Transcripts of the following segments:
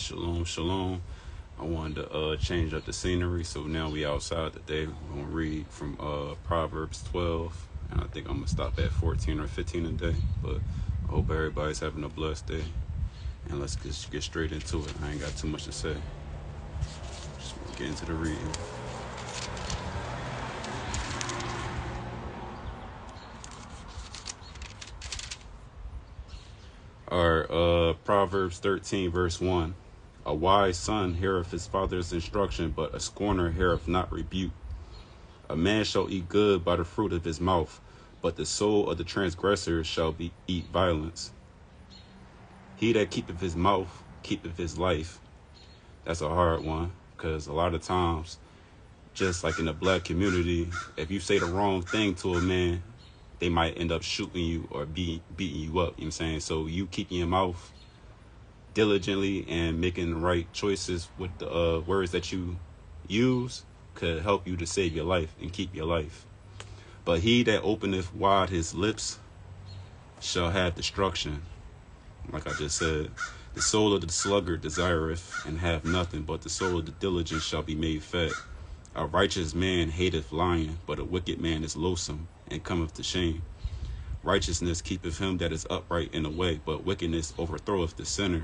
Shalom, shalom. I wanted to change up the scenery, so now we outside today. We're going to read from Proverbs 12, and I think I'm going to stop at 14 or 15 a day. But I hope everybody's having a blessed day, and let's just get straight into it. I ain't got too much to say. Just want to get into the reading. Alright, Proverbs 13, verse 1. A wise son heareth his father's instruction, but a scorner heareth not rebuke. A man shall eat good by the fruit of his mouth, but the soul of the transgressor shall eat violence. He that keepeth his mouth keepeth his life. That's a hard one, because a lot of times, just like in the black community, if you say the wrong thing to a man, they might end up shooting you or beating you up, you know what I'm saying? So you keeping your mouth diligently and making the right choices with the words that you use could help you to save your life and keep your life. But he that openeth wide his lips shall have destruction. Like I just said, the soul of the sluggard desireth and have nothing, but the soul of the diligent shall be made fat. A righteous man hateth lying, but a wicked man is loathsome and cometh to shame. Righteousness keepeth him that is upright in the way, but wickedness overthroweth the sinner.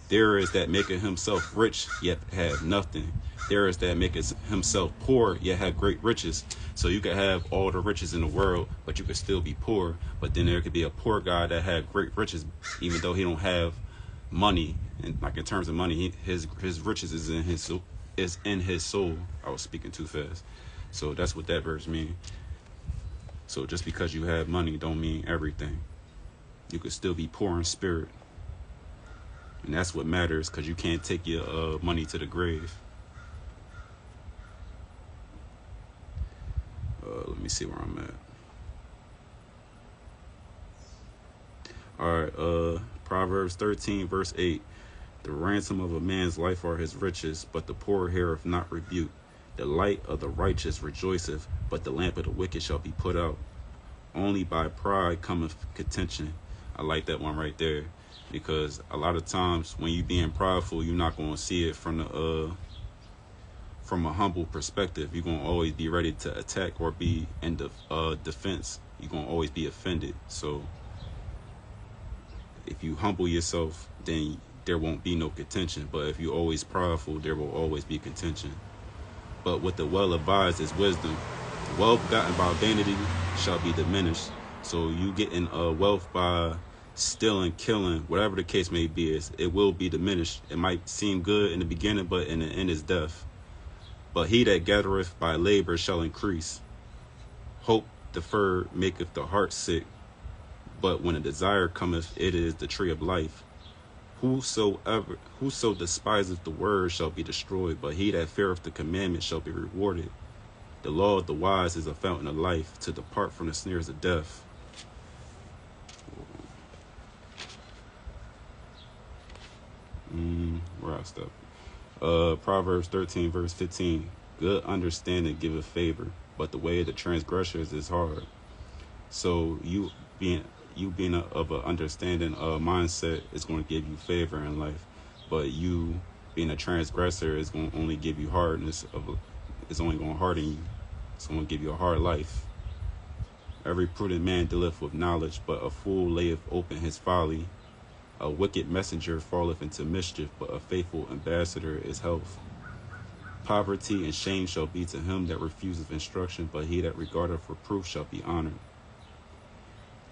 There is that maketh himself rich, yet have nothing. There is that maketh himself poor, yet have great riches. So you could have all the riches in the world, but you could still be poor. But then there could be a poor guy that had great riches, even though he don't have money. And like in terms of money, his riches is in his soul. I was speaking too fast. So that's what that verse means. So just because you have money don't mean everything. You could still be poor in spirit. And that's what matters, because you can't take your money to the grave. Let me see where I'm at. Alright, Proverbs 13, verse 8. The ransom of a man's life are his riches, but the poor heareth not rebuke. The light of the righteous rejoiceth, but the lamp of the wicked shall be put out. Only by pride cometh contention. I like that one right there, because a lot of times when you being prideful, you're not going to see it from a humble perspective. You're going to always be ready to attack or be in defense. You're going to always be offended. So if you humble yourself, then there won't be no contention. But if you're always prideful, there will always be contention. But with the well-advised is wisdom. Wealth gotten by vanity shall be diminished. So you getting wealth by stealing, killing, whatever the case may be, it will be diminished. It might seem good in the beginning, but in the end is death. But he that gathereth by labor shall increase. Hope deferred maketh the heart sick, but when a desire cometh, it is the tree of life. Whoso despiseth the word shall be destroyed, but he that feareth the commandment shall be rewarded. The law of the wise is a fountain of life, to depart from the snares of death. Where I stop? Proverbs 13, verse 15. Good understanding giveth favor, but the way of the transgressors is hard. So you being of an understanding mindset is going to give you favor in life, but you being a transgressor is going to only give you hardness. It's only going to harden you. It's going to give you a hard life. Every prudent man dealeth with knowledge, but a fool layeth open his folly. A wicked messenger falleth into mischief, but a faithful ambassador is health. Poverty and shame shall be to him that refuseth instruction, but he that regardeth reproof shall be honored.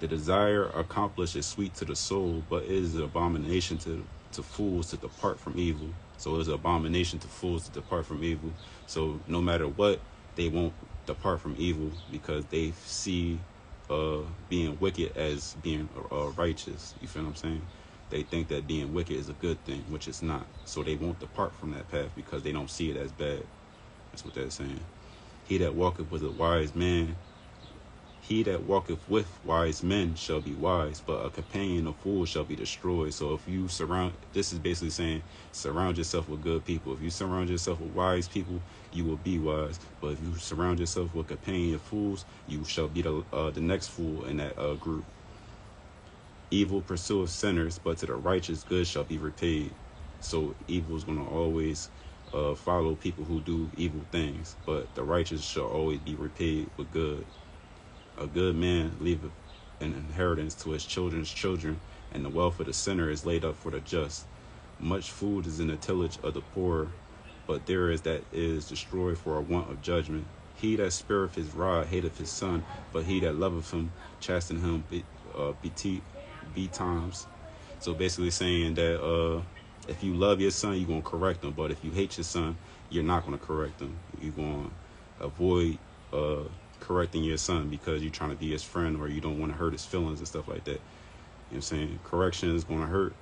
The desire accomplished is sweet to the soul, but it is an abomination to fools to depart from evil. So it is an abomination to fools to depart from evil. So no matter what, they won't depart from evil, because they see being wicked as being righteous. You feel what I'm saying? They think that being wicked is a good thing, which it's not. So they won't depart from that path because they don't see it as bad. That's what they're saying. He that walketh with wise men shall be wise, but a companion of fools shall be destroyed. So if you this is basically saying, surround yourself with good people. If you surround yourself with wise people, you will be wise. But if you surround yourself with a companion of fools, you shall be the next fool in that group. Evil pursueth sinners, but to the righteous good shall be repaid. So evil is going to always follow people who do evil things, but the righteous shall always be repaid with good. A good man leaveth an inheritance to his children's children, and the wealth of the sinner is laid up for the just. Much food is in the tillage of the poor, but there is that is destroyed for a want of judgment. He that spareth his rod hateth his son, but he that loveth him chasten him betimes. So basically saying that if you love your son, you're going to correct him. But if you hate your son, you're not going to correct him. You're going to avoid correcting your son because you're trying to be his friend, or you don't want to hurt his feelings and stuff like that. You know what I'm saying? Correction is going to hurt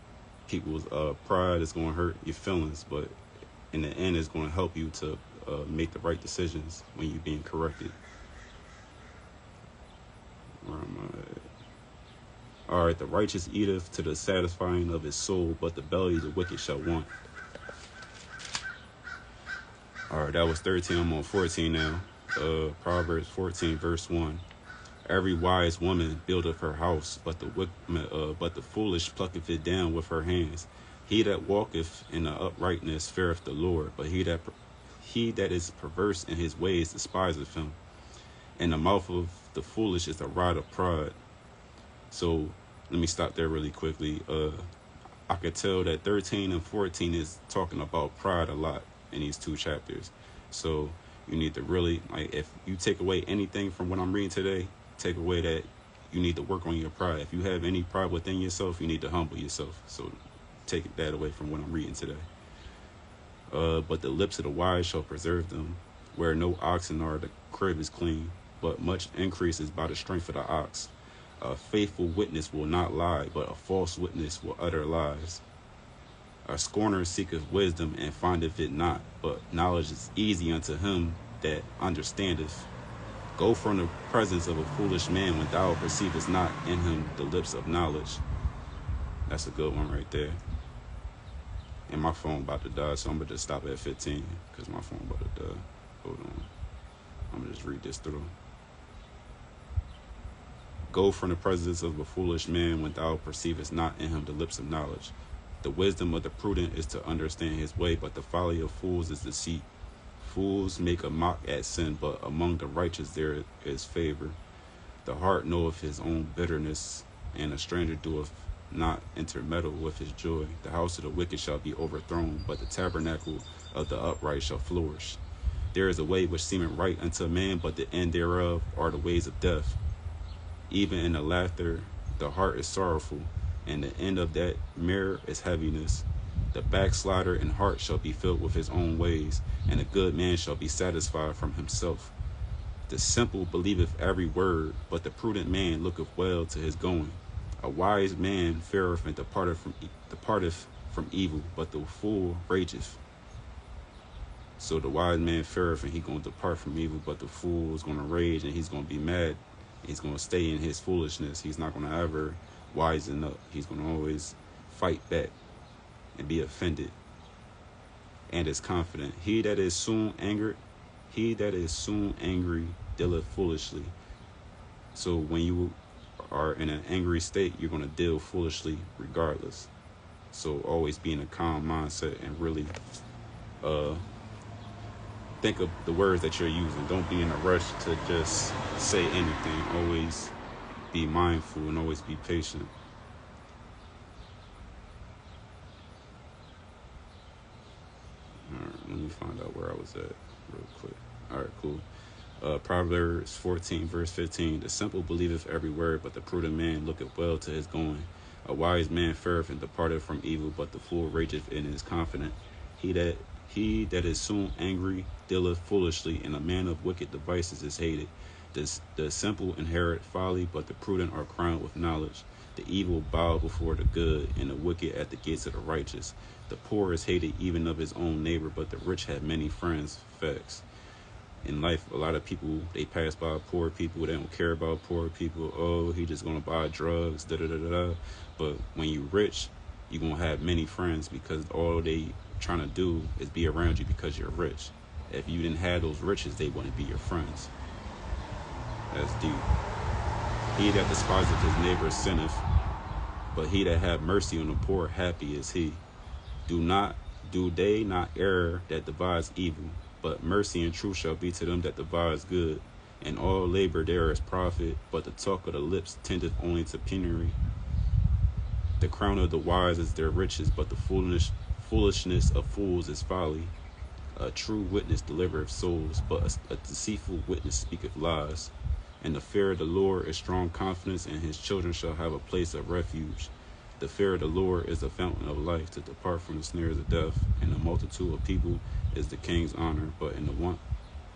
people's pride. Is going to hurt your feelings. But in the end, it's going to help you to make the right decisions when you're being corrected. Where am I? All right, the righteous eateth to the satisfying of his soul, but the belly of the wicked shall want. All right, that was 13. I'm on 14 now. Proverbs 14, verse 1. Every wise woman buildeth her house, but the foolish plucketh it down with her hands. He that walketh in the uprightness feareth the Lord, but he that is perverse in his ways despiseth him. And the mouth of the foolish is the rod of pride. So let me stop there really quickly. I could tell that 13 and 14 is talking about pride a lot in these two chapters. So you need to really, like, if you take away anything from what I'm reading today, take away that you need to work on your pride. If you have any pride within yourself, you need to humble yourself. So take that away from what I'm reading today. But the lips of the wise shall preserve them. Where no oxen are, the crib is clean, but much increase is by the strength of the ox. A faithful witness will not lie, but a false witness will utter lies. A scorner seeketh wisdom and findeth it not, but knowledge is easy unto him that understandeth. Go from the presence of a foolish man when thou perceivest not in him the lips of knowledge. That's a good one right there. And my phone about to die, so I'm going to just stop at 15 because my phone about to die. Hold on. I'm going to just read this through. Go from the presence of a foolish man when thou perceivest not in him the lips of knowledge. The wisdom of the prudent is to understand his way, but the folly of fools is deceit. Fools make a mock at sin, but among the righteous there is favor. The heart knoweth his own bitterness, and a stranger doeth not intermeddle with his joy. The house of the wicked shall be overthrown, but the tabernacle of the upright shall flourish. There is a way which seemeth right unto a man, but the end thereof are the ways of death. Even in the laughter the heart is sorrowful, and the end of that mirror is heaviness. The backslider in heart shall be filled with his own ways, and a good man shall be satisfied from himself. The simple believeth every word, but the prudent man looketh well to his going. A wise man feareth and departeth from evil, but the fool rageth. So the wise man feareth and he's going to depart from evil, but the fool is going to rage and he's going to be mad. He's going to stay in his foolishness. He's not going to ever wisen up. He's going to always fight back and be offended and is confident. He that is soon angry dealeth foolishly. So when you are in an angry state, you're going to deal foolishly regardless. So always be in a calm mindset and really think of the words that you're using. Don't be in a rush to just say anything. Always be mindful and always be patient. All right, let me find out where I was at real quick. All right, cool. Proverbs 14, verse 15. The simple believeth every word, but the prudent man looketh well to his going. A wise man feareth and departeth from evil, but the fool rageth and is confident. He that is soon angry dealeth foolishly, and a man of wicked devices is hated. The simple inherit folly, but the prudent are crowned with knowledge. The evil bow before the good, and the wicked at the gates of the righteous. The poor is hated even of his own neighbor, but the rich have many friends. Facts. In life, a lot of people, they pass by poor people. They don't care about poor people. Oh, he just going to buy drugs, da-da-da-da-da. But when you rich, you're going to have many friends because all they trying to do is be around you because you're rich. If you didn't have those riches, they wouldn't be your friends. That's deep. He that despiseth his neighbor sinneth, but he that have mercy on the poor, happy is he. Do they not err that devise evil? But mercy and truth shall be to them that devise good. And all labor there is profit, but the talk of the lips tendeth only to penury. The crown of the wise is their riches, but the foolishness of fools is folly. A true witness delivereth souls, but a deceitful witness speaketh lies. And the fear of the Lord is strong confidence, and his children shall have a place of refuge. The fear of the Lord is the fountain of life, to depart from the snares of death. And the multitude of people is the king's honor, but in the want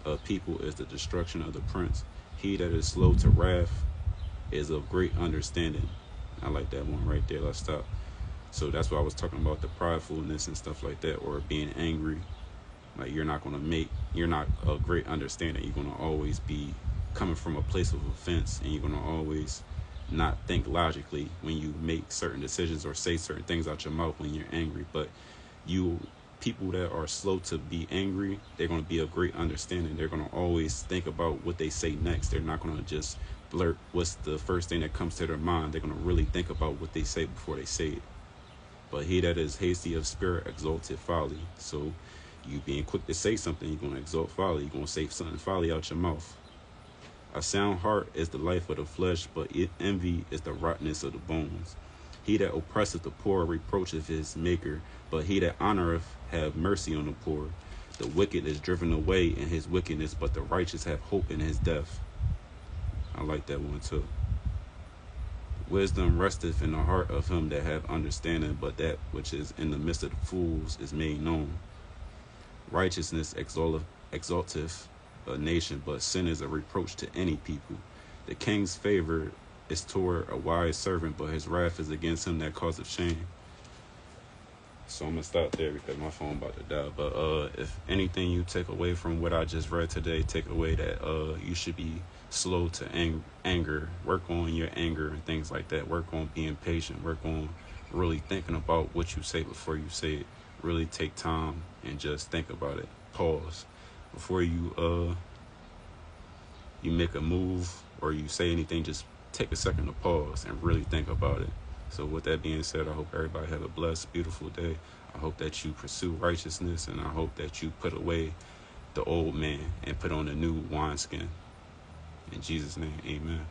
of people is the destruction of the prince. He that is slow to wrath is of great understanding. I like that one right there. Let's stop. So that's what I was talking about, the pridefulness and stuff like that, or being angry. Like, you're not a great understanding. You're going to always be coming from a place of offense, and you're going to always not think logically when you make certain decisions or say certain things out your mouth when you're angry. But people that are slow to be angry, they're going to be a great understanding. They're going to always think about what they say next. They're not going to just blurt what's the first thing that comes to their mind. They're going to really think about what they say before they say it. But he that is hasty of spirit exalteth folly. So you being quick to say something, you're going to exalt folly. You're going to say something folly out your mouth. A sound heart is the life of the flesh, but envy is the rottenness of the bones. He that oppresseth the poor reproacheth his maker, but he that honoreth have mercy on the poor. The wicked is driven away in his wickedness, but the righteous have hope in his death. I like that one too. Wisdom resteth in the heart of him that have understanding, but that which is in the midst of the fools is made known. Righteousness exalteth a nation, but sin is a reproach to any people. The king's favor is toward a wise servant, but his wrath is against him that causeth shame. So I'm gonna stop there because my phone about to die. But if anything you take away from what I just read today, take away that you should be slow to anger. Work on your anger and things like that. Work on being patient. Work on really thinking about what you say before you say it. Really take time and just think about it. Pause before you make a move or you say anything. Just take a second to pause and really think about it. So with that being said, I hope everybody have a blessed, beautiful day. I hope that you pursue righteousness, and I hope that you put away the old man and put on a new wineskin. In Jesus' name, amen.